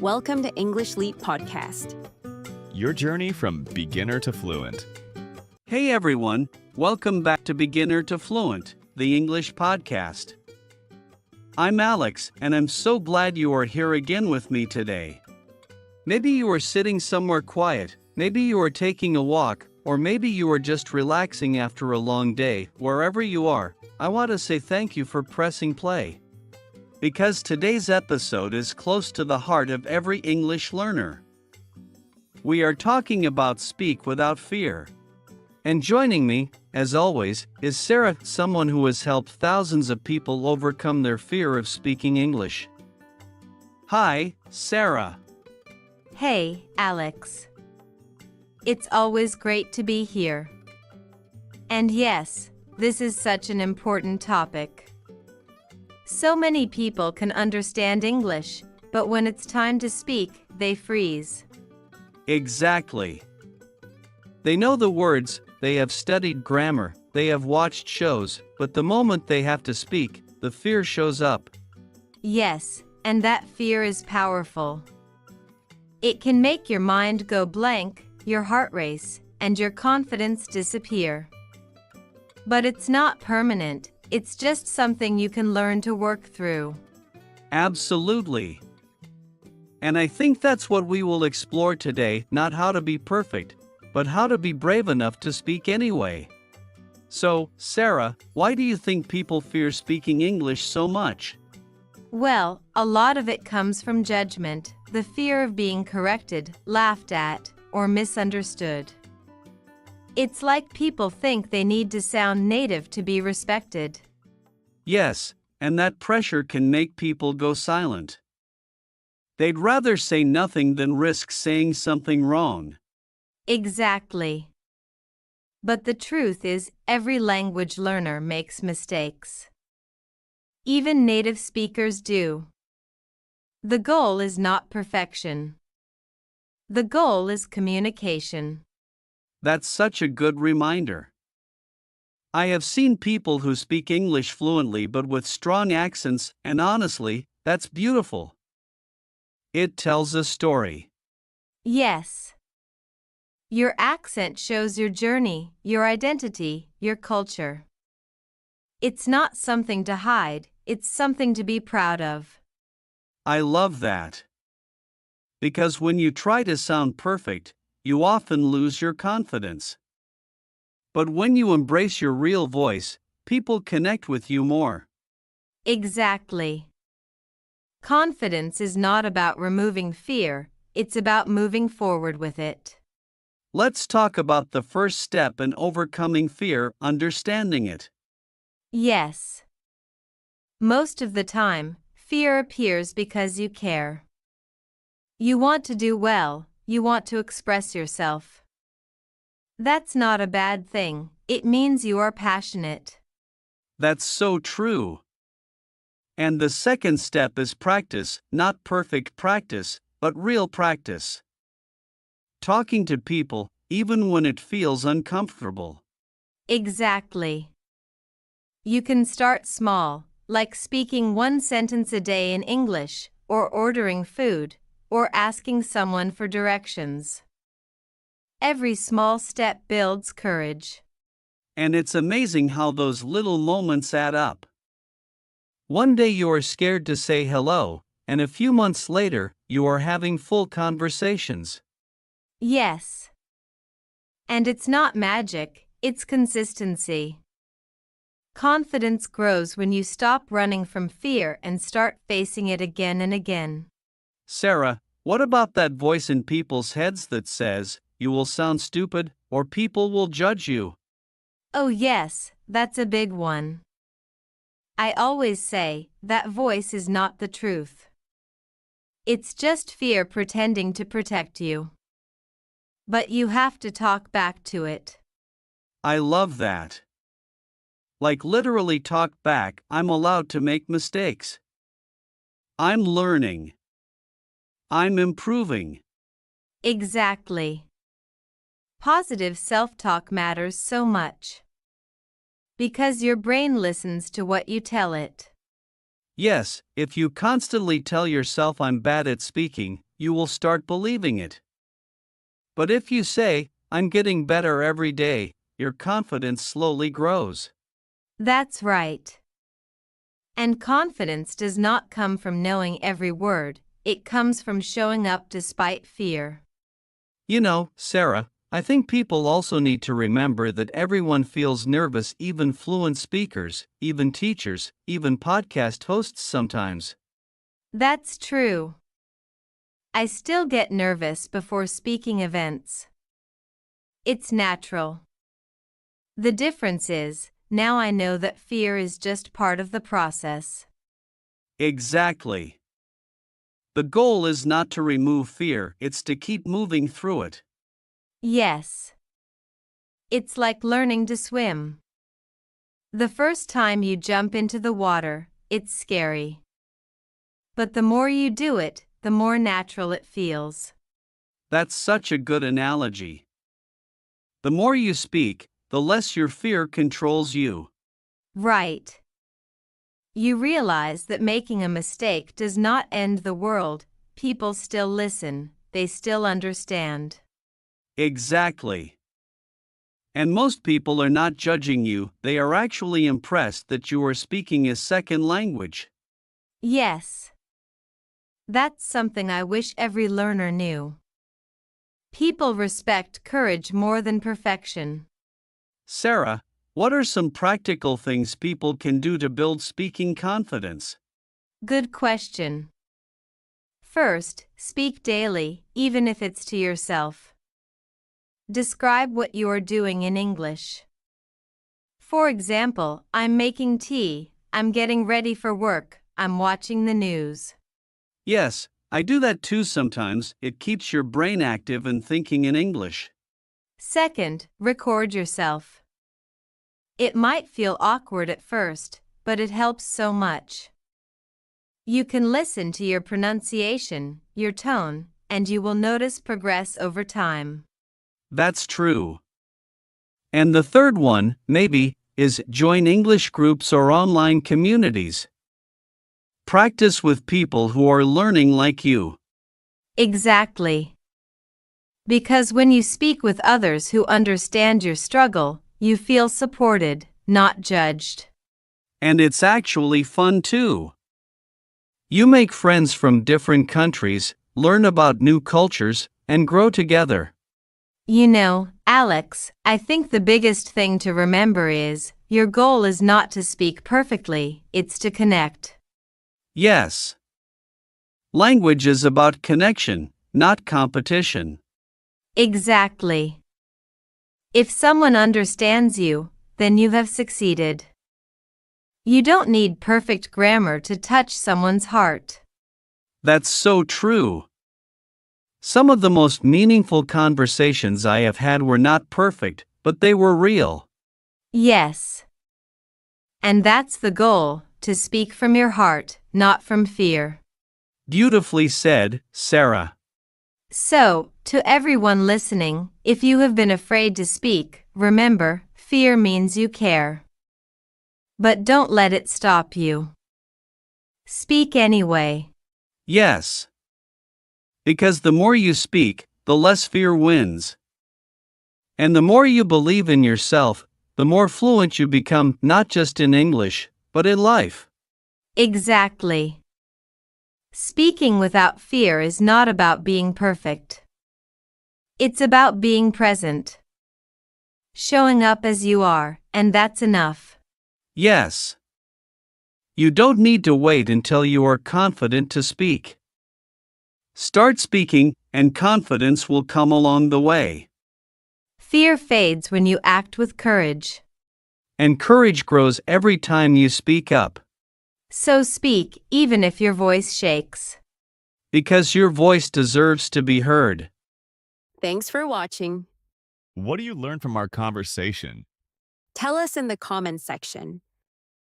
Welcome to English Leap Podcast. Your journey from beginner to fluent. Hey everyone, welcome back to Beginner to Fluent, the English podcast. I'm Alex, and I'm so glad you are here again with me today. Maybe you are sitting somewhere quiet, maybe you are taking a walk, or maybe you are just relaxing after a long day. Wherever you are, I want to say thank you for pressing play. Because today's episode is close to the heart of every English learner. We are talking about speak without fear. And joining me, as always, is Sarah, someone who has helped thousands of people overcome their fear of speaking English. Hi, Sarah. Hey, Alex. It's always great to be here. And yes, this is such an important topic. So many people can understand English, but when it's time to speak, they freeze. Exactly. They know the words, they have studied grammar, they have watched shows, but the moment they have to speak, the fear shows up. Yes, and that fear is powerful. It can make your mind go blank, your heart race, and your confidence disappear. But it's not permanent. It's just something you can learn to work through. Absolutely. And I think that's what we will explore today, not how to be perfect, but how to be brave enough to speak anyway. So, Sarah, why do you think people fear speaking English so much? Well, a lot of it comes from judgment, the fear of being corrected, laughed at, or misunderstood. It's like people think they need to sound native to be respected. Yes, and that pressure can make people go silent. They'd rather say nothing than risk saying something wrong. Exactly. But the truth is, every language learner makes mistakes. Even native speakers do. The goal is not perfection. The goal is communication. That's such a good reminder. I have seen people who speak English fluently but with strong accents, and honestly, that's beautiful. It tells a story. Yes. Your accent shows your journey, your identity, your culture. It's not something to hide, it's something to be proud of. I love that. Because when you try to sound perfect, you often lose your confidence. But when you embrace your real voice, people connect with you more. Exactly. Confidence is not about removing fear, it's about moving forward with it. Let's talk about the first step in overcoming fear, understanding it. Yes. Most of the time, fear appears because you care. You want to do well, you want to express yourself. That's not a bad thing, it means you are passionate. That's so true. And the second step is practice, not perfect practice, but real practice. Talking to people, even when it feels uncomfortable. Exactly. You can start small, like speaking one sentence a day in English, or ordering food, or asking someone for directions. Every small step builds courage. And it's amazing how those little moments add up. One day you are scared to say hello, and a few months later, you are having full conversations. Yes. And it's not magic, it's consistency. Confidence grows when you stop running from fear and start facing it again and again. Sarah, what about that voice in people's heads that says, you will sound stupid, or people will judge you? Oh yes, that's a big one. I always say, that voice is not the truth. It's just fear pretending to protect you. But you have to talk back to it. I love that. Like literally talk back, I'm allowed to make mistakes. I'm learning. I'm improving. Exactly. Positive self-talk matters so much. Because your brain listens to what you tell it. Yes, if you constantly tell yourself I'm bad at speaking, you will start believing it. But if you say, I'm getting better every day, your confidence slowly grows. That's right. And confidence does not come from knowing every word, it comes from showing up despite fear. You know, Sarah, I think people also need to remember that everyone feels nervous, even fluent speakers, even teachers, even podcast hosts sometimes. That's true. I still get nervous before speaking events. It's natural. The difference is, now I know that fear is just part of the process. Exactly. The goal is not to remove fear, it's to keep moving through it. Yes. It's like learning to swim. The first time you jump into the water, it's scary. But the more you do it, the more natural it feels. That's such a good analogy. The more you speak, the less your fear controls you. Right. You realize that making a mistake does not end the world, people still listen, they still understand. Exactly. And most people are not judging you, they are actually impressed that you are speaking a second language. Yes. That's something I wish every learner knew. People respect courage more than perfection. Sarah, what are some practical things people can do to build speaking confidence? Good question. First, speak daily, even if it's to yourself. Describe what you are doing in English. For example, I'm making tea, I'm getting ready for work, I'm watching the news. Yes, I do that too sometimes, it keeps your brain active and thinking in English. Second, record yourself. It might feel awkward at first, but it helps so much. You can listen to your pronunciation, your tone, and you will notice progress over time. That's true. And the third one, maybe, is join English groups or online communities. Practice with people who are learning like you. Exactly. Because when you speak with others who understand your struggle, you feel supported, not judged. And it's actually fun too. You make friends from different countries, learn about new cultures, and grow together. You know, Alex, I think the biggest thing to remember is, your goal is not to speak perfectly, it's to connect. Yes. Language is about connection, not competition. Exactly. If someone understands you, then you have succeeded. You don't need perfect grammar to touch someone's heart. That's so true. Some of the most meaningful conversations I have had were not perfect, but they were real. Yes. And that's the goal, to speak from your heart, not from fear. Beautifully said, Sarah. So, to everyone listening, if you have been afraid to speak, remember, fear means you care. But don't let it stop you. Speak anyway. Yes. Because the more you speak, the less fear wins. And the more you believe in yourself, the more fluent you become, not just in English, but in life. Exactly. Speaking without fear is not about being perfect. It's about being present. Showing up as you are, and that's enough. Yes. You don't need to wait until you are confident to speak. Start speaking, and confidence will come along the way. Fear fades when you act with courage. And courage grows every time you speak up. So speak, even if your voice shakes. Because your voice deserves to be heard. Thanks for watching. What do you learn from our conversation? Tell us in the comments section.